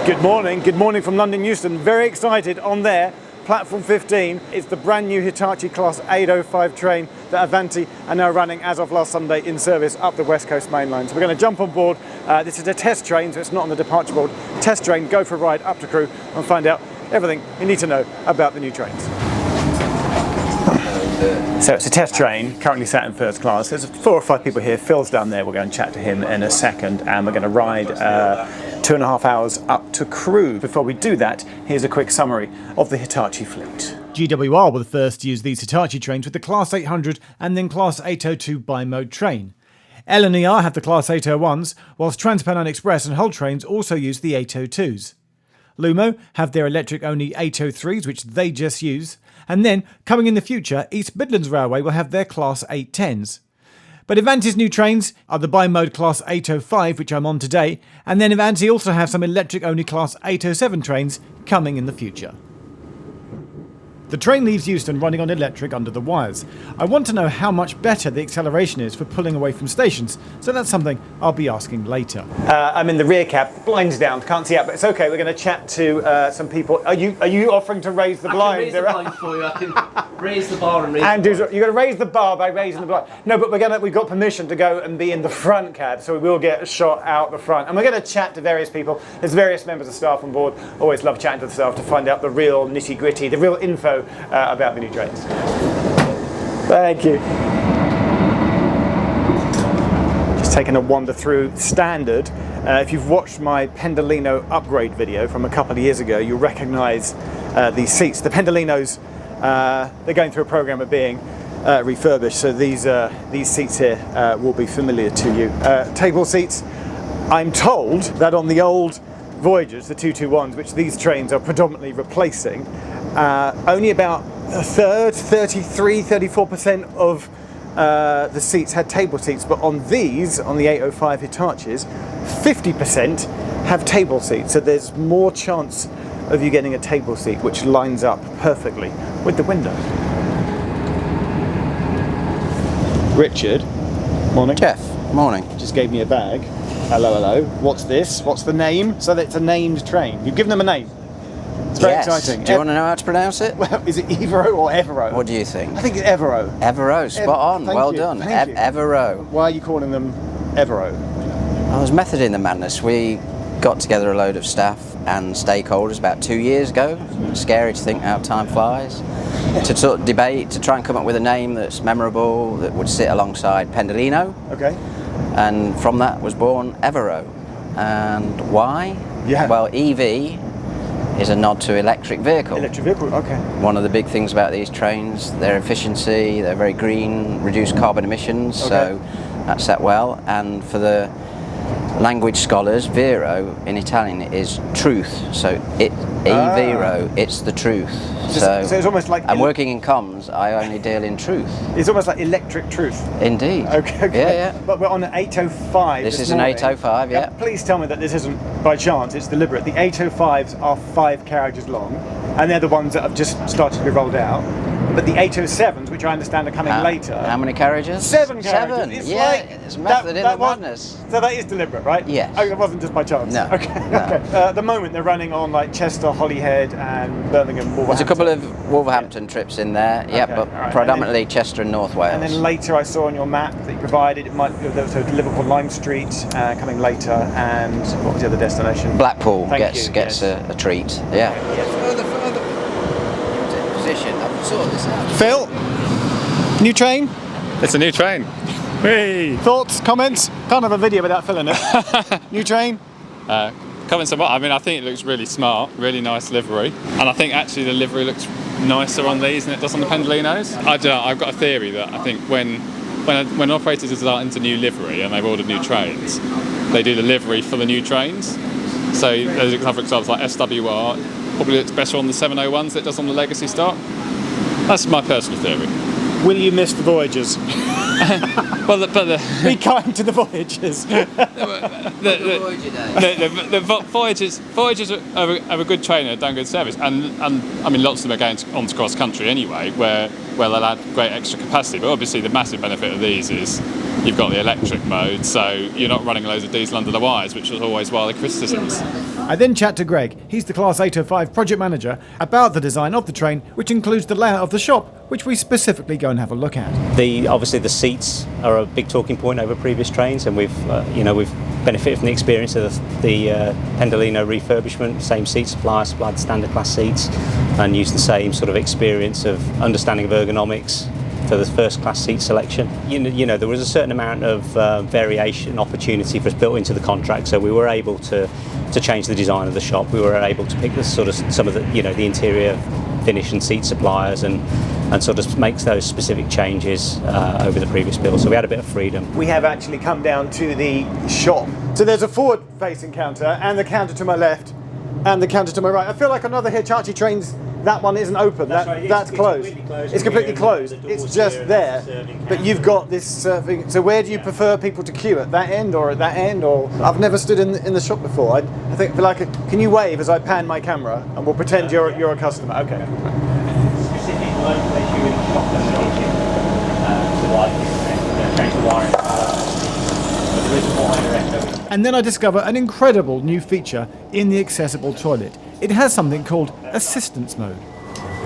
Good morning from London Euston. Very excited on there. Platform 15 is the brand new Hitachi Class 805 train that Avanti are now running as of last Sunday in service up the West Coast main line. So we're going to jump on board. This is a test train, so it's not on the departure board. Test train, go for a ride up to Crewe and find out everything you need to know about the new trains. So it's a test train, currently sat in first class. There's 4 or 5 people here. Phil's down there. We'll go and chat to him in a second, and we're going to ride 2.5 hours up to Crewe. Before we do that, here's a quick summary of the Hitachi fleet. GWR were the first to use these Hitachi trains with the Class 800 and then Class 802 bi-mode train. L&ER have the Class 801s, whilst Transpennine Express and Hull trains also use the 802s. Lumo have their electric-only 803s, which they just use, and then, coming in the future, East Midlands Railway will have their Class 810s. But Avanti's new trains are the bi-mode Class 805, which I'm on today, and then Avanti also have some electric-only Class 807 trains coming in the future. The train leaves Euston running on electric under the wires. I want to know how much better the acceleration is for pulling away from stations, so that's something I'll be asking later. I'm in the rear cab, blinds down, can't see out, but it's okay. We're going to chat to some people. Are you offering to raise the blind? I can raise the blind for you. I can raise the bar and raise Andrew's, you're going to raise the bar by raising the blind. No, but we've got permission to go and be in the front cab, so we will get a shot out the front. And we're going to chat to various people. There's various members of staff on board. Always love chatting to the staff to find out the real nitty-gritty, the real info about the new trains. Thank you. Just taking a wander through standard. If you've watched my Pendolino upgrade video from a couple of years ago, you'll recognise these seats. The Pendolinos, they're going through a program of being refurbished, so these seats here will be familiar to you. Table seats. I'm told that on the old Voyagers, the 221s, which these trains are predominantly replacing, only about a third, 34% of the seats had table seats, but on these, on the 805 Hitachis, 50% have table seats, so there's more chance of you getting a table seat, which lines up perfectly with the window. Richard, morning. Geoff, morning. Just gave me a bag. Hello, hello. What's this? What's the name? So that it's a named train. You've given them a name. It's very exciting. Do you want to know how to pronounce it? Well, is it Evero or Evero? What do you think? I think it's Evero. Evero, spot on. Well done. Thank you. Evero. Why are you calling them Evero? I was method in the madness. We got together a load of staff and stakeholders about 2 years ago. Scary to think how time flies. To sort of debate, to try and come up with a name that's memorable, that would sit alongside Pendolino. Okay. And from that was born Evero. And why? Yeah. Well, EV is a nod to electric vehicle. Electric vehicle, okay. One of the big things about these trains, their efficiency, they're very green, reduced carbon emissions, so that's set well. And for the language scholars, vero in Italian is truth, so vero, it's the truth. So it's almost like... I'm working in comms, I only deal in truth. It's almost like electric truth. Indeed. Okay. Yeah. But we're on an 805 This is an 805, yeah. Please tell me that this isn't by chance, it's deliberate. The 805s are 5 carriages long, and they're the ones that have just started to be rolled out. But the 807s, which I understand are coming later... How many carriages? 7 carriages. 7, It's it's method in the madness. So that is deliberate, right? Yes. Oh, it wasn't just by chance? No. Okay. No. Okay. At the moment, they're running on like Chester, Holyhead, and Birmingham, Wolverhampton. There's a couple of Wolverhampton trips in there, but predominantly Chester and Chester and North Wales. And then later I saw on your map that you provided, there was a Liverpool Lime Street coming later, and what was the other destination? Blackpool gets a treat, yeah. Further. Position, I've sorted this out. Phil, new train? It's a new train. Whee! Thoughts, comments? Can't have a video without Phil in it. New train? Comments on what? I mean, I think it looks really smart, really nice livery, and I think actually the livery looks nicer on these than it does on the Pendolinos. I don't know, I've got a theory that I think when operators are starting into new livery and they've ordered new trains, they do the livery for the new trains. So there's other examples like SWR, probably looks better on the 701s than it does on the legacy stock. That's my personal theory. Will you miss the Voyagers? Be kind to the Voyagers. The Voyagers are a good trainer, done good service, and I mean lots of them are going on to cross country anyway, where they'll add great extra capacity. But obviously the massive benefit of these is you've got the electric mode, so you're not running loads of diesel under the wires, which was always one of the criticisms. I then chat to Greg, he's the Class 805 project manager, about the design of the train, which includes the layout of the shop, which we specifically go and have a look at. Obviously the seats are a big talking point over previous trains, and we've benefited from the experience of the Pendolino refurbishment. Same seat supplier supplied standard class seats, and used the same sort of experience of understanding of ergonomics for the first class seat selection. There was a certain amount of variation opportunity for us built into the contract, so we were able to change the design of the shop. We were able to pick some of the interior finish and seat suppliers and sort of makes those specific changes over the previous build. So we had a bit of freedom. We have actually come down to the shop. So there's a forward-facing counter and the counter to my left and the counter to my right. I feel like on other Hitachi trains, that one isn't open. That's closed. It's completely closed. It's just there. But you've got this serving. So where do you prefer people to queue? At that end or at that end? Or I've never stood in the shop before. I think can you wave as I pan my camera and we'll pretend you're a customer? Okay. Specific place you in the shop and the kitchen change the wiring. There is a wire echo. And then I discover an incredible new feature in the accessible toilet. It has something called assistance mode.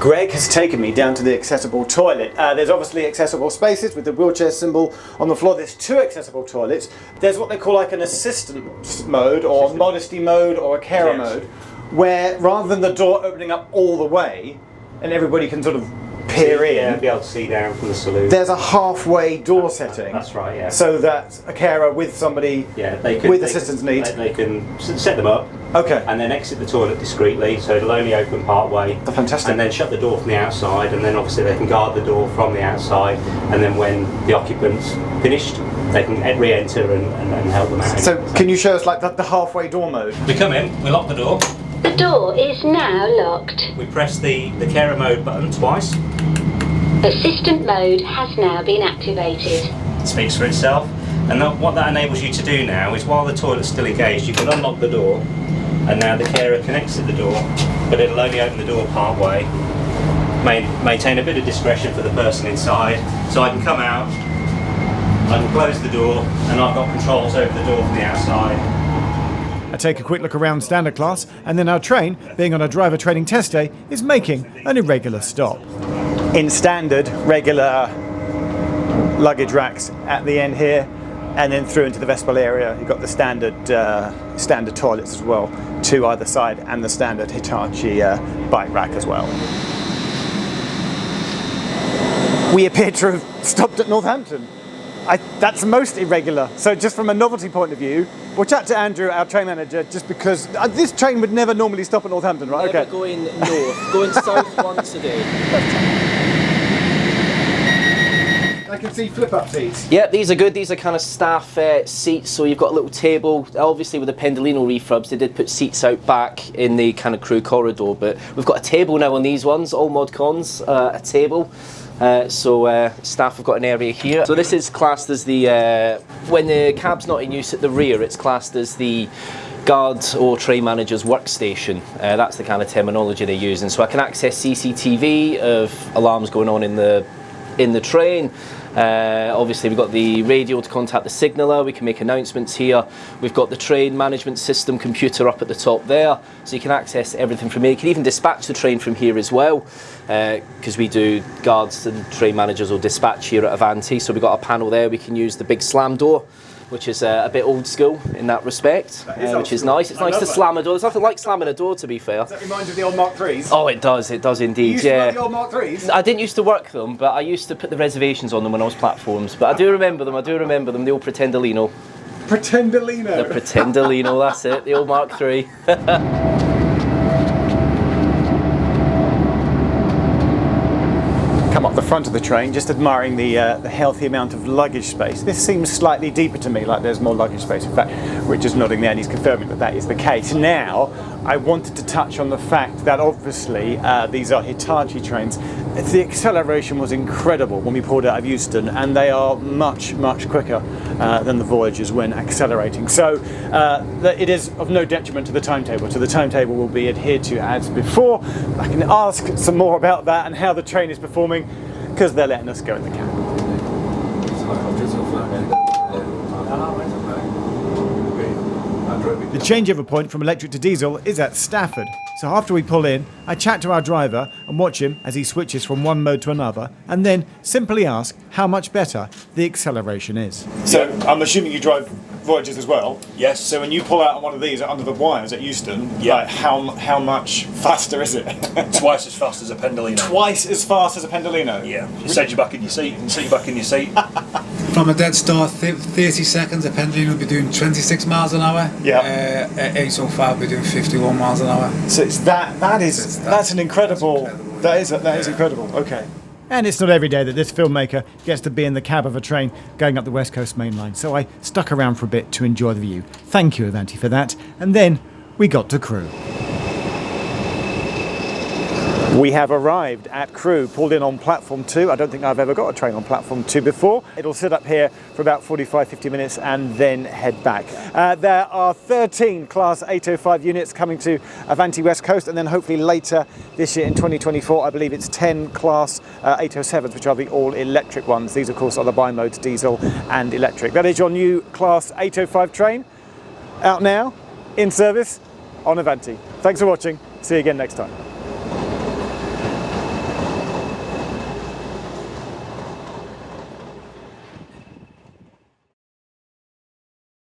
Greg has taken me down to the accessible toilet. There's obviously accessible spaces with the wheelchair symbol on the floor. There's two accessible toilets. There's what they call like an assistance mode or modesty mode or a carer mode, where rather than the door opening up all the way and everybody can sort of peer in, Yeah, be able to see down from the saloon. there's a halfway door setting. That's right, yeah. So that a carer with somebody with assistance needs. They can set them up. Okay. And then exit the toilet discreetly, so it'll only open part way. That's fantastic. And then shut the door from the outside, and then obviously they can guard the door from the outside, and then when the occupant's finished, they can re-enter and help them out. So can you show us like the halfway door mode? We come in, we lock the door, The door is now locked. we press the carer mode button twice, Assistant mode has now been activated. it speaks for itself, and what that enables you to do now is while the toilet's still engaged, you can unlock the door, and now the carer can exit the door, but it'll only open the door part way. Maintain a bit of discretion for the person inside, so I can come out, I can close the door, and I've got controls over the door from the outside. I take a quick look around standard class, and then our train, being on a driver training test day, is making an irregular stop. In standard, regular luggage racks at the end here, and then through into the vestibule area, you've got the standard toilets as well, to either side, and the standard Hitachi bike rack as well. We appear to have stopped at Northampton. That's most irregular. So just from a novelty point of view, we'll chat to Andrew, our train manager, just because this train would never normally stop at Northampton, right? Never going north, going south once a day. I can see flip-up seats. Yep, these are good. These are kind of staff seats, so you've got a little table. Obviously with the Pendolino refurbs, they did put seats out back in the kind of crew corridor, but we've got a table now on these ones, all mod cons, a table. So staff have got an area here. So this is classed as the, when the cab's not in use at the rear, it's classed as the guard or train manager's workstation. That's the kind of terminology they're using. So I can access CCTV of alarms going on in the train. Obviously we've got the radio to contact the signaller, we can make announcements here. We've got the train management system computer up at the top there, so you can access everything from here. You can even dispatch the train from here as well, because we do guards and train managers or dispatch here at Avanti. So we've got a panel there, we can use the big slam door, which is a bit old school in that respect, which is nice. It's nice to slam a door. There's nothing like slamming a door, to be fair. Does that remind you of the old Mark IIIs? Oh, it does indeed, You used to like the old Mark IIIs? I didn't used to work them, but I used to put the reservations on them when I was platforms. But I do remember them, the old Pretendolino. Pretendolino. The Pretendolino, that's it, the old Mark III. Come up the front of the train, just admiring the healthy amount of luggage space. This seems slightly deeper to me, like there's more luggage space. In fact, Richard's nodding there and he's confirming that that is the case. Now, I wanted to touch on the fact that obviously these are Hitachi trains. The acceleration was incredible when we pulled out of Euston, and they are much, much quicker than the Voyagers when accelerating. So it is of no detriment to the timetable. So the timetable will be adhered to as before. I can ask some more about that and how the train is performing, because they're letting us go in the cab. The changeover point from electric to diesel is at Stafford, so after we pull in, I chat to our driver and watch him as he switches from one mode to another, and then simply ask how much better the acceleration is. So I'm assuming you drive Voyagers as well? Yes. So when you pull out on one of these under the wires at Euston, Yeah. like how much faster is it? Twice as fast as a Pendolino. Twice as fast as a Pendolino? Yeah. You set you back in your seat and sit you back in your seat. From a dead start, 30 seconds, a Pendolino will be doing 26 miles an hour. Yeah. At 805, we'll be doing 51 miles an hour. So it's that's an incredible, that is incredible. Okay. And it's not every day that this filmmaker gets to be in the cab of a train going up the West Coast Main Line, so I stuck around for a bit to enjoy the view. Thank you, Avanti, for that. And then we got to Crewe. We have arrived at Crewe, pulled in on platform 2. I don't think I've ever got a train on platform 2 before. It'll sit up here for about 45-50 minutes and then head back. There are 13 Class 805 units coming to Avanti West Coast, and then hopefully later this year in 2024, I believe it's 10 Class 807s, which are the all-electric ones. These, of course, are the bi-modes, diesel and electric. That is your new Class 805 train, out now, in service, on Avanti. Thanks for watching. See you again next time.